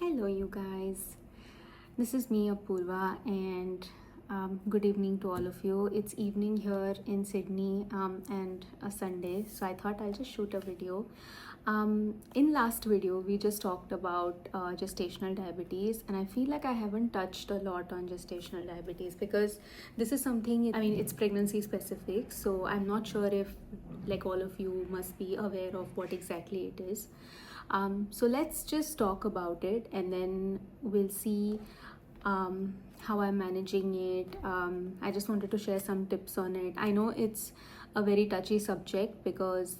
Hello, you guys. This is me, Apurva, and good evening to all of you. It's evening here in Sydney and a Sunday, so I thought I'll just shoot a video. In last video, we just talked about gestational diabetes, and I feel like I haven't touched a lot on gestational diabetes because this is something, I mean, it's pregnancy specific, so I'm not sure if like all of you must be aware of what exactly it is. So let's just talk about it and then we'll see how I'm managing it. I just wanted to share some tips on it. I know it's a very touchy subject because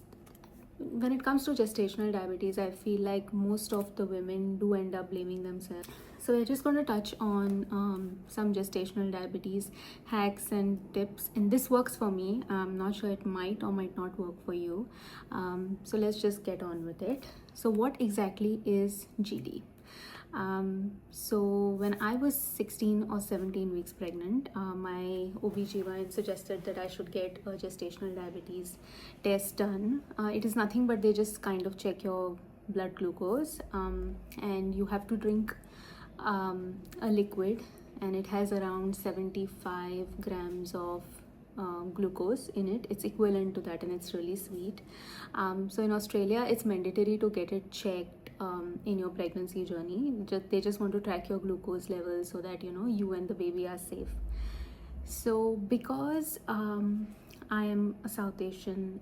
when it comes to gestational diabetes, I feel like most of the women do end up blaming themselves. So we're just going to touch on some gestational diabetes hacks and tips, and this works for me. I'm not sure it might or might not work for you. So let's just get on with it. So what exactly is GD? So when I was 16 or 17 weeks pregnant, my OBGYN suggested that I should get a gestational diabetes test done. It is nothing but they just kind of check your blood glucose, and you have to drink a liquid, and it has around 75 grams of glucose in it. It's equivalent to that, and it's really sweet. So in Australia, it's mandatory to get it checked in your pregnancy journey. They just want to track your glucose levels so that you and the baby are safe. So because I am a South Asian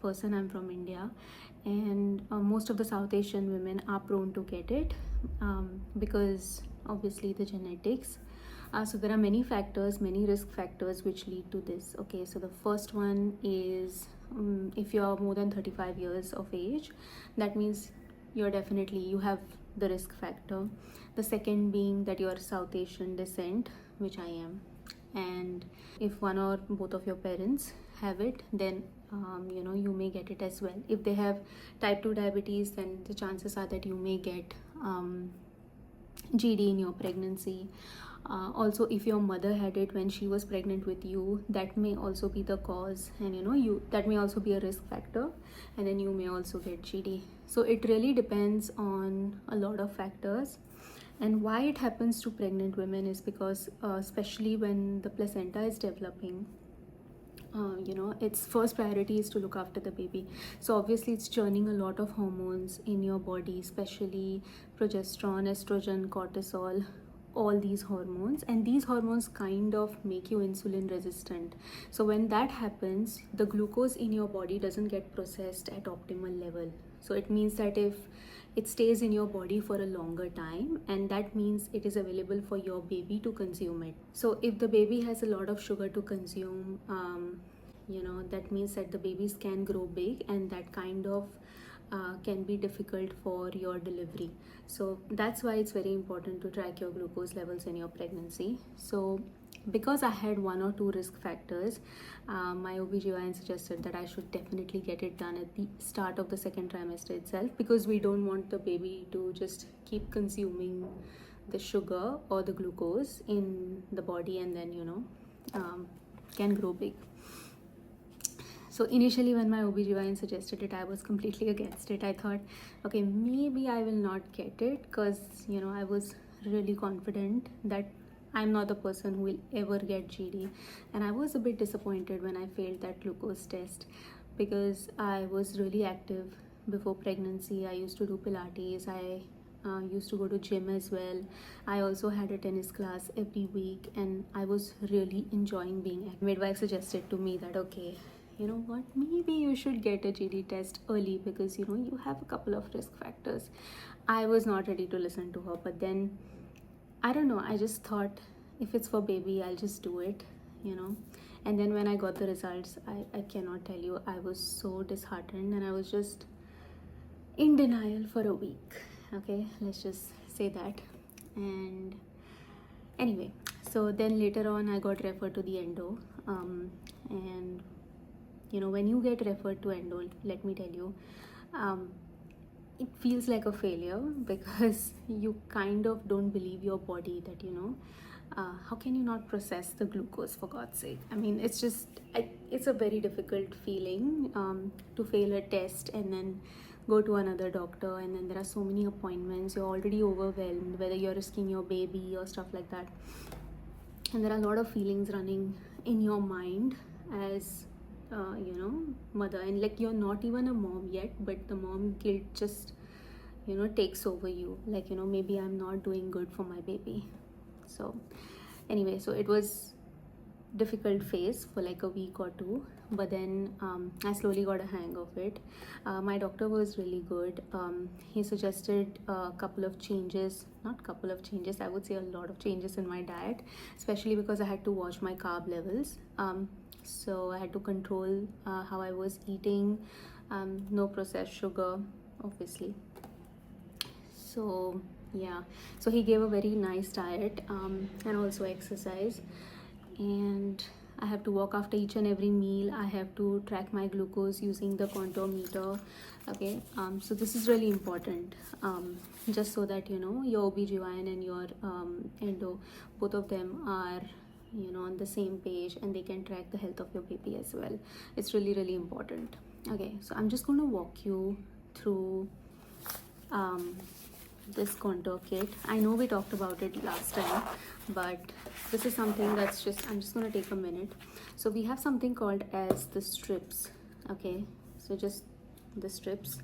person, I'm from India, and most of the South Asian women are prone to get it because obviously the genetics. So there are many factors, many risk factors which lead to this. Okay, so the first one is if you're more than 35 years of age, that means you have the risk factor. The second being that you're South Asian descent, which I am, and if one or both of your parents have it, then you may get it as well. If they have type 2 diabetes, then the chances are that you may get GD in your pregnancy. Also, if your mother had it when she was pregnant with you, that may also be the cause, and that may also be a risk factor, and then you may also get GD. So it really depends on a lot of factors. And why it happens to pregnant women is because especially when the placenta is developing, its first priority is to look after the baby. So obviously it's churning a lot of hormones in your body, especially progesterone, estrogen, cortisol, all these hormones, and these hormones kind of make you insulin resistant. So when that happens, the glucose in your body doesn't get processed at optimal level. So it means that if it stays in your body for a longer time, and that means it is available for your baby to consume it. So if the baby has a lot of sugar to consume, that means that the babies can grow big, and that kind of can be difficult for your delivery. So that's why it's very important to track your glucose levels in your pregnancy. So because I had one or two risk factors, my OBGYN suggested that I should definitely get it done at the start of the second trimester itself, because we don't want the baby to just keep consuming the sugar or the glucose in the body and then can grow big. So initially when my OBGYN suggested it, I was completely against it. I thought, okay, maybe I will not get it, because I was really confident that I'm not the person who will ever get GD. And I was a bit disappointed when I failed that glucose test, because I was really active before pregnancy. I used to do Pilates, I used to go to gym as well. I also had a tennis class every week, and I was really enjoying being active. Midwife suggested to me that, okay, you know what, maybe you should get a GD test early because you have a couple of risk factors. I was not ready to listen to her, but then I don't know, I just thought if it's for baby, I'll just do it. And then when I got the results, I cannot tell you, I was so disheartened, and I was just in denial for a week. Okay, let's just say that. And anyway, so then later on I got referred to the endo, and when you get referred to endo, let me tell you, it feels like a failure, because you kind of don't believe your body that how can you not process the glucose, for God's sake? I mean, it's a very difficult feeling to fail a test and then go to another doctor, and then there are so many appointments, you're already overwhelmed, whether you're risking your baby or stuff like that. And there are a lot of feelings running in your mind as mother, and like you're not even a mom yet, but the mom guilt just takes over you, like maybe I'm not doing good for my baby. So anyway, so it was difficult phase for like a week or two, but then I slowly got a hang of it. My doctor was really good. He suggested a couple of changes, not couple of changes, I would say a lot of changes in my diet, especially because I had to watch my carb levels. So I had to control how I was eating. No processed sugar, obviously. So yeah, so he gave a very nice diet, and also exercise. And I have to walk after each and every meal. I have to track my glucose using the contour meter. Okay, so this is really important, just so that your OBGYN and your endo, both of them are on the same page, and they can track the health of your baby as well. It's really, really important. Okay, so I'm just going to walk you through this contour kit. I know we talked about it last time, but this is something that's just, I'm just going to take a minute. So we have something called as the strips. Okay, so just the strips,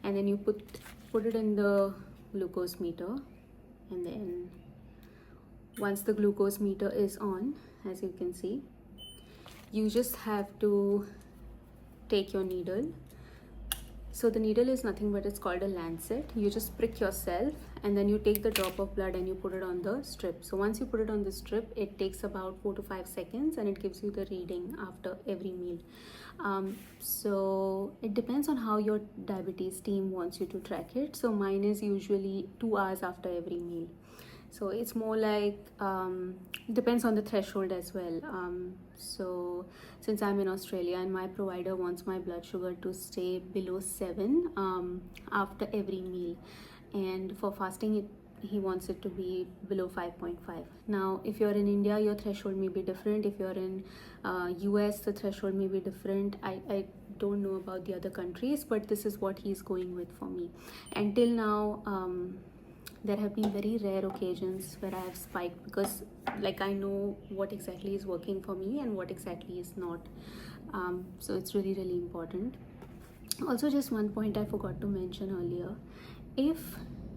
and then you put it in the glucose meter, and then once the glucose meter is on, as you can see, you just have to take your needle. So the needle is nothing but it's called a lancet. You just prick yourself, and then you take the drop of blood and you put it on the strip. So once you put it on the strip, it takes about 4 to 5 seconds, and it gives you the reading after every meal. So it depends on how your diabetes team wants you to track it. So mine is usually 2 hours after every meal. So it's more like depends on the threshold as well. So since I'm in Australia and my provider wants my blood sugar to stay below 7 after every meal, and for fasting he wants it to be below 5.5. Now if you're in India, your threshold may be different. If you're in US, the threshold may be different. I don't know about the other countries, but this is what he's going with for me. Until now, there have been very rare occasions where I have spiked, because like I know what exactly is working for me and what exactly is not. So it's really, really important. Also, just one point I forgot to mention earlier: if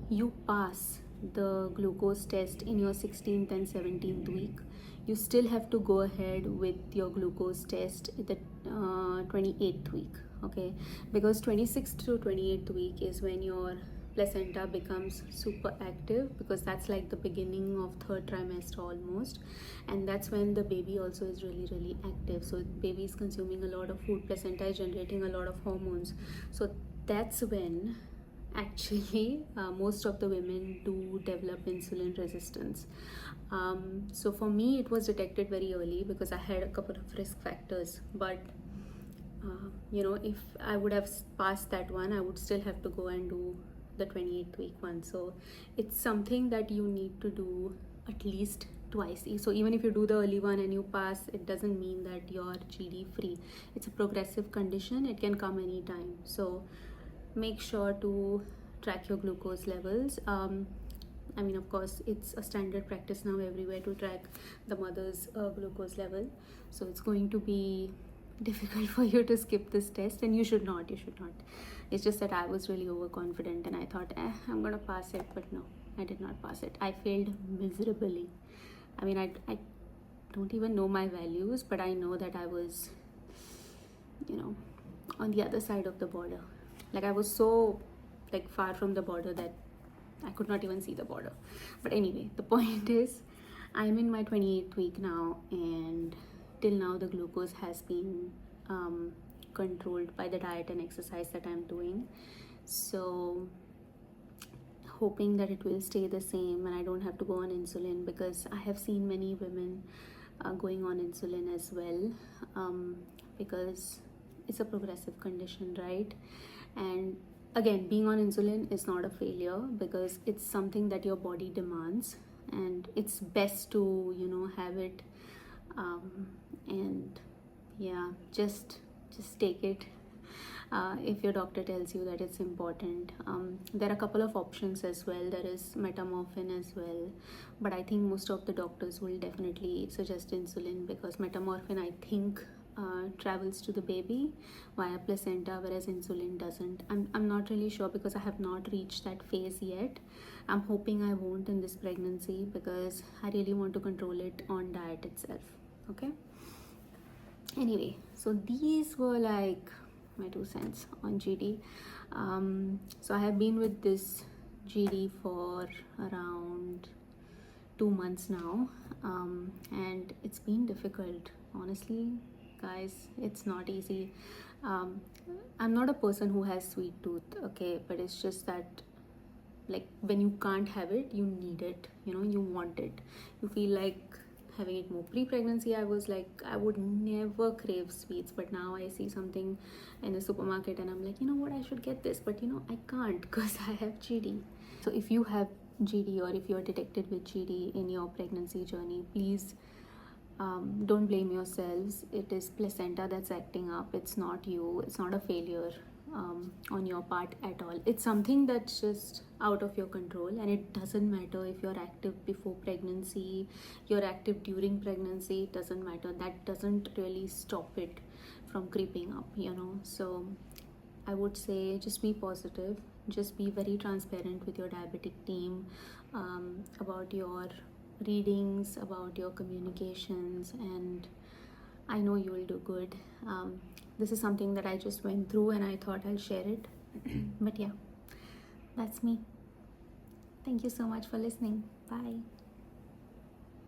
you pass the glucose test in your 16th and 17th week, you still have to go ahead with your glucose test in the 28th week. Okay, because 26th to 28th week is when your placenta becomes super active, because that's like the beginning of third trimester almost, and that's when the baby also is really, really active. So baby is consuming a lot of food, placenta is generating a lot of hormones. So that's when actually most of the women do develop insulin resistance. So for me it was detected very early because I had a couple of risk factors, but if I would have passed that one, I would still have to go and do the 28th week one. So it's something that you need to do at least twice. So even if you do the early one and you pass, it doesn't mean that you're GD free. It's a progressive condition, it can come anytime. So make sure to track your glucose levels. I mean, of course, it's a standard practice now everywhere to track the mother's glucose level. So it's going to be difficult for you to skip this test, and you should not. It's just that I was really overconfident and I thought, I'm gonna pass it, but no, I did not pass it. I failed miserably. I mean, I don't even know my values, but I know that I was, on the other side of the border. Like I was so far from the border that I could not even see the border. But anyway, the point is, I'm in my 28th week now, and till now the glucose has been controlled by the diet and exercise that I'm doing. So hoping that it will stay the same and I don't have to go on insulin, because I have seen many women going on insulin as well, because it's a progressive condition, right? And again, being on insulin is not a failure, because it's something that your body demands, and it's best to have it, and yeah, just take it. if your doctor tells you that it's important. There are a couple of options as well. There is metamorphin as well, but I think most of the doctors will definitely suggest insulin, because metamorphin, I think, travels to the baby via placenta, whereas insulin doesn't. I'm not really sure, because I have not reached that phase yet. I'm hoping I won't in this pregnancy, because I really want to control it on diet itself. Okay, anyway, so these were like my 2 cents on GD. So I have been with this GD for around 2 months now, and it's been difficult, honestly, guys. It's not easy. um, I'm not a person who has sweet tooth, okay, but it's just that, like, when you can't have it, you need it, you want it, you feel like having it more. Pre-pregnancy, I was like, I would never crave sweets, but now I see something in the supermarket and I'm like, you know what, I should get this, but I can't because I have GD. So if you have GD, or if you're detected with GD in your pregnancy journey, please, don't blame yourselves. It is placenta that's acting up. It's not you. It's not a failure on your part at all. It's something that's just out of your control, and it doesn't matter if you're active before pregnancy, you're active during pregnancy. It doesn't matter. That doesn't really stop it from creeping up. So I would say, just be positive. Just be very transparent with your diabetic team about your readings, about your communications, and I know you will do good. This is something that I just went through and I thought I'll share it. But yeah, that's me. Thank you so much for listening. Bye.